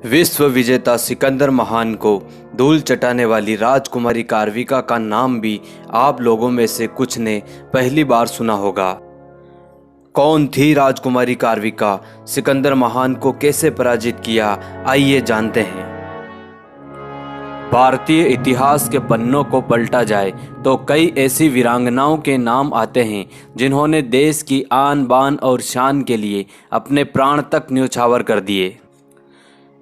विश्व विजेता सिकंदर महान को धूल चटाने वाली राजकुमारी कार्विका का नाम भी आप लोगों में से कुछ ने पहली बार सुना होगा। कौन थी राजकुमारी कार्विका? सिकंदर महान को कैसे पराजित किया, आइए जानते हैं। भारतीय इतिहास के पन्नों को पलटा जाए तो कई ऐसी वीरांगनाओं के नाम आते हैं जिन्होंने देश की आन बान और शान के लिए अपने प्राण तक न्यौछावर कर दिए।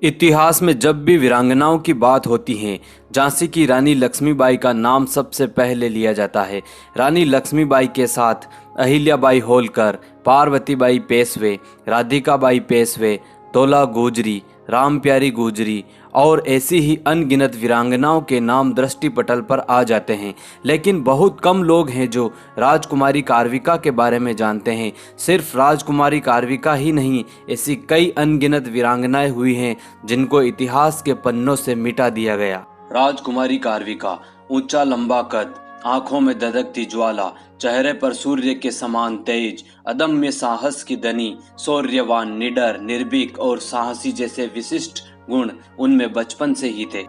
इतिहास में जब भी वीरांगनाओं की बात होती है, झांसी की रानी लक्ष्मीबाई का नाम सबसे पहले लिया जाता है। रानी लक्ष्मीबाई के साथ अहिल्याबाई होलकर, पार्वतीबाई पेशवे, राधिकाबाई पेशवे, तोला गुजरी, रामप्यारी गुजरी और ऐसी ही अनगिनत वीरांगनाओं के नाम दृष्टिपटल पर आ जाते हैं। लेकिन बहुत कम लोग हैं जो राजकुमारी कार्विका के बारे में जानते हैं। सिर्फ राजकुमारी कार्विका ही नहीं, ऐसी कई अनगिनत वीरांगनाएं हुई हैं जिनको इतिहास के पन्नों से मिटा दिया गया। राजकुमारी कार्विका ऊंचा लंबा कद, आंखों में धधकती ज्वाला, चेहरे पर सूर्य के समान तेज, अदम्य साहस की धनी, शौर्यवान, निडर, निर्भीक और साहसी जैसे विशिष्ट गुण उनमें बचपन से ही थे।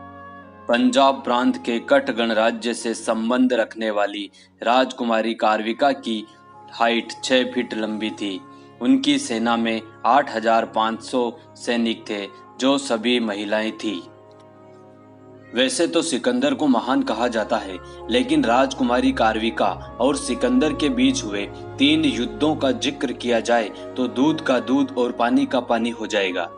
पंजाब प्रांत के कठ गणराज्य से संबंध रखने वाली राजकुमारी कार्विका की हाइट 6 फीट लंबी थी। उनकी सेना में 8,500 सैनिक थे जो सभी महिलाएं थी। वैसे तो सिकंदर को महान कहा जाता है, लेकिन राजकुमारी कार्विका और सिकंदर के बीच हुए 3 युद्धों का जिक्र किया जाए तो दूध का दूध और पानी का पानी हो जाएगा।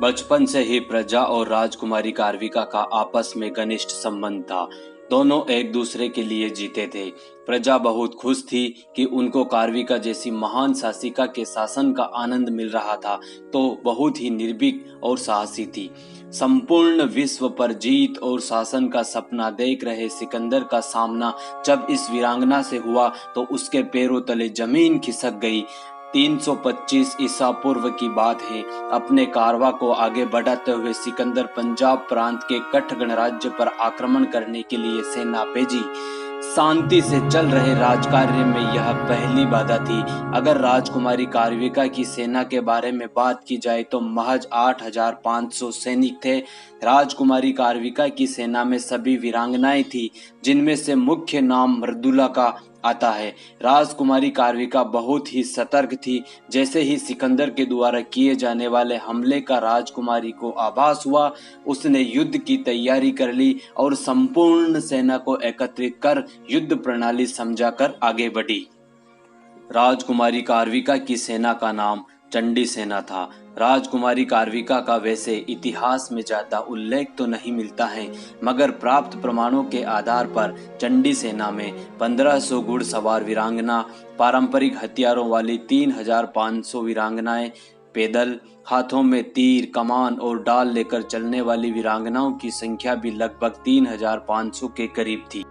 बचपन से ही प्रजा और राजकुमारी कार्विका का आपस में घनिष्ठ संबंध था। दोनों एक दूसरे के लिए जीते थे। प्रजा बहुत खुश थी कि उनको कार्विका जैसी महान शासिका के शासन का आनंद मिल रहा था, तो बहुत ही निर्भीक और साहसी थी। संपूर्ण विश्व पर जीत और शासन का सपना देख रहे सिकंदर का सामना जब इस वीरांगना से हुआ तो उसके पैरों तले जमीन खिसक गई। 325 ईसा पूर्व की बात है। अपने कारवा को आगे बढ़ाते हुए सिकंदर पंजाब प्रांत के कठ गणराज्य पर आक्रमण करने के लिए सेना भेजी। शांति से चल रहे राजकार्य में यह पहली बाधा थी। अगर राजकुमारी कार्विका की सेना के बारे में बात की जाए तो महज 8,500 सैनिक थे। राजकुमारी कार्विका की सेना में सभी वीरांगनाएं थी, जिनमें से मुख्य नाम मृदुला का आता है। राजकुमारी कार्विका बहुत ही सतर्क थी। जैसे ही सिकंदर के द्वारा किए जाने वाले हमले का राजकुमारी को आभास हुआ, उसने युद्ध की तैयारी कर ली और संपूर्ण सेना को एकत्रित कर युद्ध प्रणाली समझाकर आगे बढ़ी। राजकुमारी कार्विका की सेना का नाम चंडी सेना था। राजकुमारी कार्विका का वैसे इतिहास में ज्यादा उल्लेख तो नहीं मिलता है, मगर प्राप्त प्रमाणों के आधार पर चंडी सेना में 1500 घुड़सवार वीरांगना, पारंपरिक हथियारों वाली 3,500 वीरांगनाएं, पैदल, हाथों में तीर, कमान और डाल लेकर चलने वाली वीरांगनाओं की संख्या भी लगभग 3,500 के करीब थी।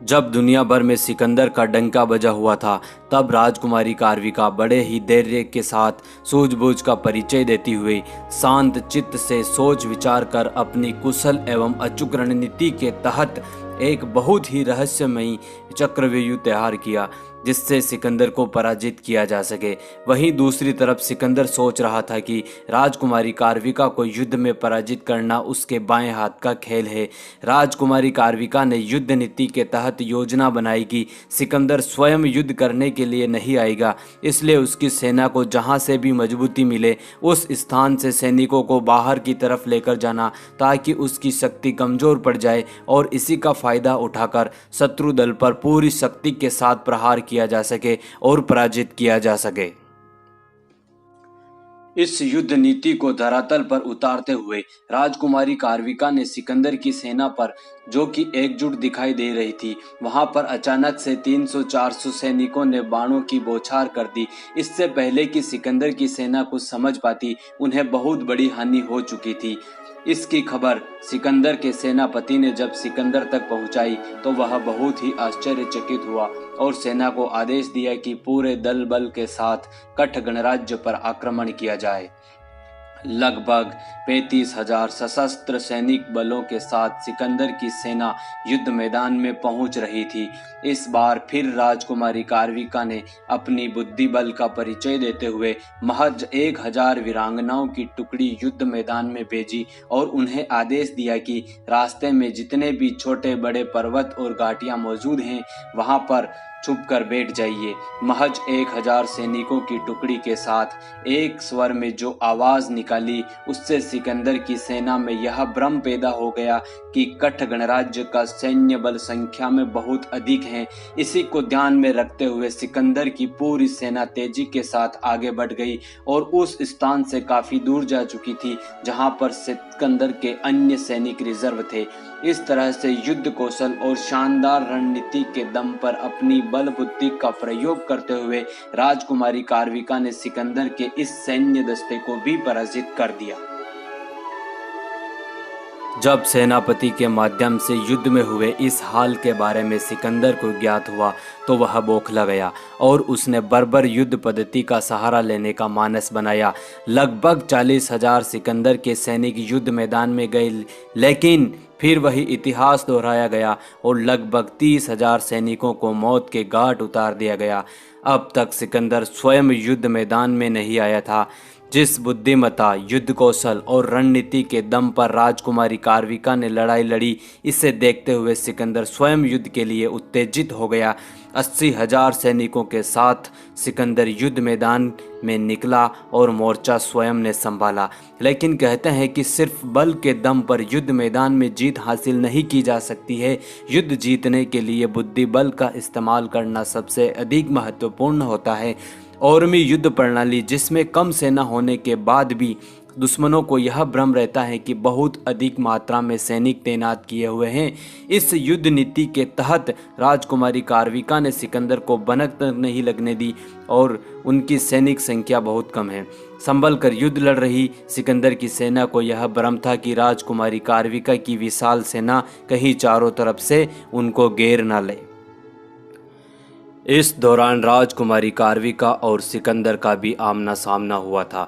जब दुनिया भर में सिकंदर का डंका बजा हुआ था, तब राजकुमारी कार्विका बड़े ही धैर्य के साथ सूझबूझ का परिचय देती हुई शांत चित्त से सोच विचार कर अपनी कुशल एवं अचूक रणनीति के तहत एक बहुत ही रहस्यमयी चक्रव्यूह तैयार किया, जिससे सिकंदर को पराजित किया जा सके। वहीं दूसरी तरफ सिकंदर सोच रहा था कि राजकुमारी कार्विका को युद्ध में पराजित करना उसके बाएं हाथ का खेल है। राजकुमारी कार्विका ने युद्ध नीति के तहत योजना बनाई कि सिकंदर स्वयं युद्ध करने के लिए नहीं आएगा, इसलिए उसकी सेना को जहां से भी मजबूती मिले उस स्थान से सैनिकों को बाहर की तरफ लेकर जाना, ताकि उसकी शक्ति कमजोर पड़ जाए और इसी का फायदा उठाकर शत्रु दल पर पूरी शक्ति के साथ प्रहार किया जा सके और पराजित किया जा सके। इस युद्ध नीति को धरातल पर उतारते हुए राजकुमारी कार्विका ने सिकंदर की सेना पर, जो कि एकजुट दिखाई दे रही थी, वहां पर अचानक से 300-400 सैनिकों ने बाणों की बौछार कर दी। इससे पहले कि सिकंदर की सेना कुछ समझ पाती, उन्हें बहुत बड़ी हानि हो चुकी थी। इसकी खबर सिकंदर के सेनापति ने जब सिकंदर तक पहुंचाई तो वह बहुत ही आश्चर्यचकित हुआ और सेना को आदेश दिया कि पूरे दल बल के साथ कठ गणराज्य पर आक्रमण किया जाए। लगभग 35,000 सशस्त्र सैनिक बलों के साथ सिकंदर की सेना युद्ध मैदान में पहुंच रही थी। इस बार फिर राजकुमारी कार्विका ने अपनी बुद्धि बल का परिचय देते हुए महज 1,000 वीरांगनाओं की टुकड़ी युद्ध मैदान में भेजी और उन्हें आदेश दिया कि रास्ते में जितने भी छोटे बड़े पर्वत और घाटियां मौजूद हैं वहां पर छुप कर बैठ जाइए। महज 1,000 सैनिकों की टुकड़ी के साथ एक स्वर में जो आवाज निकाली, उससे सिकंदर की सेना में यह भ्रम पैदा हो गया कि कठ गणराज्य का सैन्य बल संख्या में बहुत अधिक है। इसी को ध्यान में रखते हुए सिकंदर की पूरी सेना तेजी के साथ आगे बढ़ गई और उस स्थान से काफी दूर जा चुकी थी जहां पर सिकंदर के अन्य सैनिक रिजर्व थे। इस तरह से युद्ध कौशल और शानदार रणनीति के दम पर अपनी बल बुद्धि का प्रयोग करते हुए राजकुमारी कार्विका ने सिकंदर के इस सैन्य दस्ते को भी पराजित कर दिया। जब सेनापति के माध्यम से युद्ध में हुए इस हाल के बारे में सिकंदर को ज्ञात हुआ तो वह बौखला गया और उसने बर्बर युद्ध पद्धति का सहारा लेने का मानस बनाया। लगभग 40,000 सिकंदर के सैनिक युद्ध मैदान में गए, लेकिन फिर वही इतिहास दोहराया गया और लगभग 30,000 सैनिकों को मौत के घाट उतार दिया गया। अब तक सिकंदर स्वयं युद्ध मैदान में नहीं आया था। जिस बुद्धिमत्ता, युद्ध कौशल और रणनीति के दम पर राजकुमारी कार्विका ने लड़ाई लड़ी, इसे देखते हुए सिकंदर स्वयं युद्ध के लिए उत्तेजित हो गया। 80,000 सैनिकों के साथ सिकंदर युद्ध मैदान में निकला और मोर्चा स्वयं ने संभाला। लेकिन कहते हैं कि सिर्फ बल के दम पर युद्ध मैदान में जीत हासिल नहीं की जा सकती है। युद्ध जीतने के लिए बुद्धि बल का इस्तेमाल करना सबसे अधिक महत्वपूर्ण होता है। औरमी युद्ध प्रणाली, जिसमें कम सेना होने के बाद भी दुश्मनों को यह भ्रम रहता है कि बहुत अधिक मात्रा में सैनिक तैनात किए हुए हैं। इस युद्ध नीति के तहत राजकुमारी कार्विका ने सिकंदर को भनक तक नहीं लगने दी और उनकी सैनिक संख्या बहुत कम है। संभल कर युद्ध लड़ रही सिकंदर की सेना को यह भ्रम था कि राजकुमारी कार्विका की विशाल सेना कहीं चारों तरफ से उनको घेर न ले। इस दौरान राजकुमारी कार्विका और सिकंदर का भी आमना सामना हुआ था।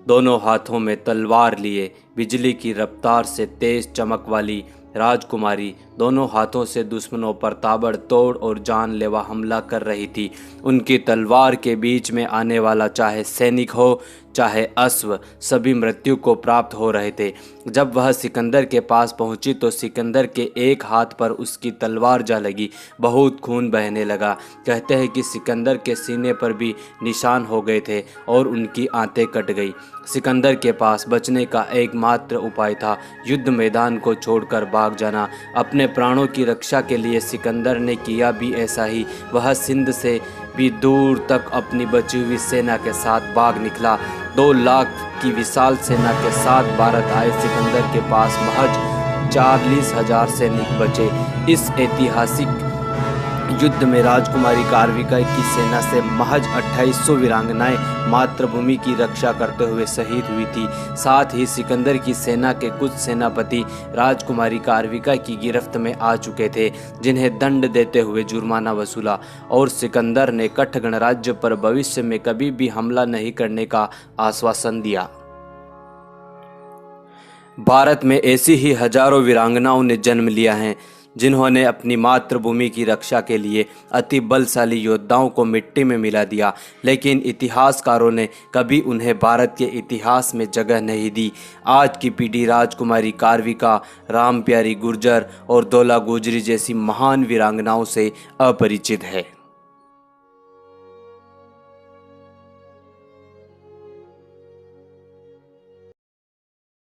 दोनों हाथों में तलवार लिए बिजली की रफ्तार से तेज चमक वाली राजकुमारी दोनों हाथों से दुश्मनों पर ताबड़तोड़ और जानलेवा हमला कर रही थी। उनकी तलवार के बीच में आने वाला चाहे सैनिक हो चाहे अश्व, सभी मृत्यु को प्राप्त हो रहे थे। जब वह सिकंदर के पास पहुंची तो सिकंदर के एक हाथ पर उसकी तलवार जा लगी, बहुत खून बहने लगा। कहते हैं कि सिकंदर के सीने पर भी निशान हो गए थे और उनकी आंतें कट गई। सिकंदर के पास बचने का एकमात्र उपाय था युद्ध मैदान को छोड़कर भाग जाना। अपने प्राणों की रक्षा के लिए सिकंदर ने किया भी ऐसा ही। वह सिंध से भी दूर तक अपनी बची हुई सेना के साथ भाग निकला। 2 लाख की विशाल सेना के साथ भारत आए सिकंदर के पास महज 40,000 सैनिक बचे। इस ऐतिहासिक युद्ध में राजकुमारी कार्विका की सेना से महज 2800 वीरांगनाएं मातृभूमि की रक्षा करते हुए शहीद हुई थी। साथ ही सिकंदर की सेना के कुछ सेनापति राजकुमारी कार्विका की गिरफ्त में आ चुके थे, जिन्हें दंड देते हुए जुर्माना वसूला और सिकंदर ने कठ गणराज्य पर भविष्य में कभी भी हमला नहीं करने का आश्वासन दिया। भारत में ऐसी ही हजारों वीरांगनाओं ने जन्म लिया है जिन्होंने अपनी मातृभूमि की रक्षा के लिए अति बलशाली योद्धाओं को मिट्टी में मिला दिया, लेकिन इतिहासकारों ने कभी उन्हें भारत के इतिहास में जगह नहीं दी। आज की पीढ़ी राजकुमारी कार्विका, रामप्यारी गुर्जर और दौला गुजरी जैसी महान वीरांगनाओं से अपरिचित है।